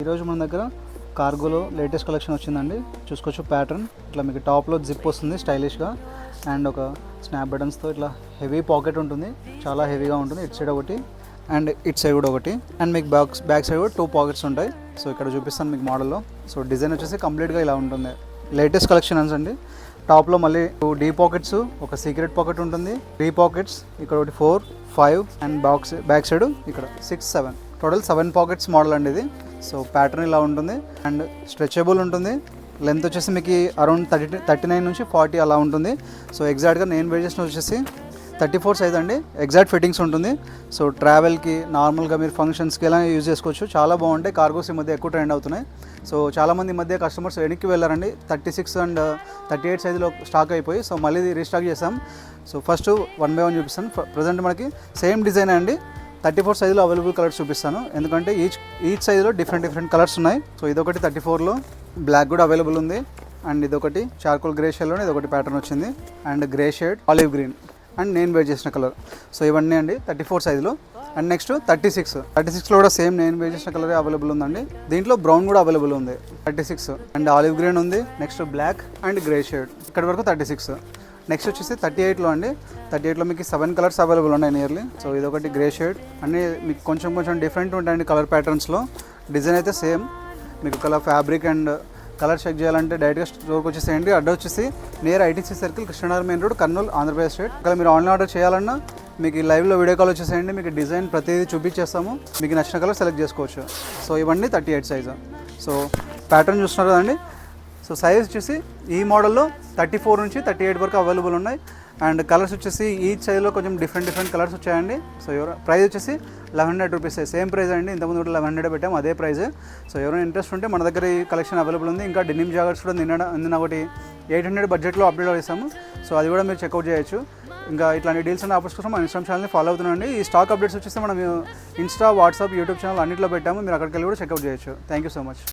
ఈరోజు మన దగ్గర కార్గోలో లేటెస్ట్ కలెక్షన్ వచ్చిందండి. చూసుకోవచ్చు ప్యాటర్న్ ఇట్లా మీకు టాప్లో జిప్ వస్తుంది స్టైలిష్గా, అండ్ ఒక స్నాప్ బటన్స్తో ఇట్లా హెవీ పాకెట్ ఉంటుంది, చాలా హెవీగా ఉంటుంది. ఇట్ సైడ్ ఒకటి అండ్ ఇట్ సైడ్ కూడా ఒకటి, అండ్ మీకు బ్యాక్ సైడ్ కూడా 2 పాకెట్స్ ఉంటాయి. సో ఇక్కడ చూపిస్తాను మీకు మోడల్లో. సో డిజైన్ వచ్చేసి కంప్లీట్గా ఇలా ఉంటుంది. లేటెస్ట్ కలెక్షన్స్ అండి. టాప్లో మళ్ళీ 2 డీ పాకెట్స్, ఒక సీక్రెట్ పాకెట్ ఉంటుంది, 3 పాకెట్స్, ఇక్కడ ఒకటి 4, 5 అండ్ బ్యాక్ సైడ్ ఇక్కడ 6, 7, టోటల్ 7 పాకెట్స్ మోడల్ అండి ఇది. సో ప్యాటర్న్ ఇలా ఉంటుంది అండ్ స్ట్రెచబుల్ ఉంటుంది. లెంత్ వచ్చేసి మీకు అరౌండ్ 39 నుంచి 40 అలా ఉంటుంది. సో ఎగ్జాక్ట్గా నేను వేర్ చేసిన వచ్చేసి 34 సైజ్ అండి. ఎగ్జాక్ట్ ఫిట్టింగ్స్ ఉంటుంది. సో ట్రావెల్కి, నార్మల్గా మీరు ఫంక్షన్స్కి ఎలా యూజ్ చేసుకోవచ్చు. చాలా బాగుంటాయి. కార్గోస్ ఈ మధ్య ఎక్కువ ట్రెండ్ అవుతున్నాయి. సో చాలామంది ఈ మధ్య కస్టమర్స్ వెనక్కి వెళ్ళారండి. 36 అండ్ 38 సైజులో స్టాక్ అయిపోయి, సో మళ్ళీ రీస్టాక్ చేసాం. సో ఫస్ట్ 1 by 1 చూపిస్తాను. ప్రజెంట్ మనకి సేమ్ డిజైన్ అండి. 34 సైజులో అవైలబుల్ కలర్స్ చూపిస్తాను, ఎందుకంటే ఈచ్ సైజులో డిఫరెంట్ కలర్స్ ఉన్నాయి. సో ఇదొకటి 34లో బ్లాక్ కూడా అవైలబుల్ ఉంది, అండ్ ఇదొకటి చార్కోల్ గ్రే షేడ్లోనే ఇదొకటి ప్యాటర్న్ వచ్చింది, and grey shade, olive green, and నేను వేర్ చేసిన కలర్. సో ఇవన్నీ అండి 34 సైజులో. అండ్ నెక్స్ట్ 36లో కూడా సేమ్ నేను వేర్ చేసిన కలర్ అవైలబుల్ ఉందండి. దీంట్లో బ్రౌన్ కూడా అవైలబుల్ ఉంది. 36 అండ్ ఆలివ్ గ్రీన్ ఉంది. Next black and grey shade, ఇక్కడ వరకు 36. నెక్స్ట్ వచ్చేసి 38లో అండి. 38లో మీకు 7 కలర్స్ అవైలబుల్ ఉన్నాయి నియర్లీ. సో ఇదొకటి గ్రే షేడ్, అన్నీ మీకు కొంచెం డిఫరెంట్ ఉంటాయండి కలర్ ప్యాటర్న్స్లో. డిజైన్ అయితే సేమ్. మీకు colour fabric and colour check చేయాలంటే డైరెక్ట్గా స్టోర్కి వచ్చేసేయండి. అడ్రస్ వచ్చేసి near ITC circle, Krishnanagar main road, Kurnool, Andhra Pradesh state. ఇక్కడ మీరు ఆన్లైన్ ఆర్డర్ చేయాలన్నా మీకు లైవ్లో వీడియో కాల్ వచ్చేసేయండి. మీకు డిజైన్ ప్రతిదీ చూపించేస్తాము. మీకు నచ్చిన కలర్ సెలెక్ట్ చేసుకోవచ్చు. సో ఇవన్నీ 38 సైజు. సో ప్యాటర్న్ చూస్తున్నారు కదండి. సో సైజ్ వచ్చేసి ఈ మోడల్లో 34 నుంచి 38 వరకు అవైలబుల్ ఉన్నాయి. అండ్ కలర్స్ వచ్చేసి ఈచ్ సైజ్లో కొంచెం డిఫరెంట్ కలర్స్ వచ్చాయండి. సో ప్రైస్ వచ్చేసి 1100 రూపీస్. సేమ్ ప్రైస్ అండి. ఇంతకుముందు కూడా 1100 పెట్టాము, అదే ప్రైస్. సో ఎవరైనా ఇంట్రెస్ట్ ఉంటే మన దగ్గర ఈ కలెక్షన్ అవైలబుల్ ఉంది. ఇంకా డెనిమ్ జాకెట్స్ కూడా నిన్న ఒకటి 800 బడ్జెట్లో అప్డేట్ చేస్తాము. సో అది కూడా మీరు చెక్అవుట్ చేయొచ్చు. ఇంకా ఇట్లాంటి డీల్స్ అండ్ ఆఫర్స్ కోసం మన ఇన్స్టాగ్రామ్ ఛానల్ని ఫాలో అవుతున్నాండి. ఈ స్టాక్ అప్డేట్స్ వచ్చేసి మనం ఇన్స్టా, వాట్సాప్, యూట్యూబ్ ఛానల్ అన్నింటిలో పెట్టాము. మీరు అక్కడికి వెళ్ళి కూడా చెక్అవుట్ చేయొచ్చు. Thank you so much.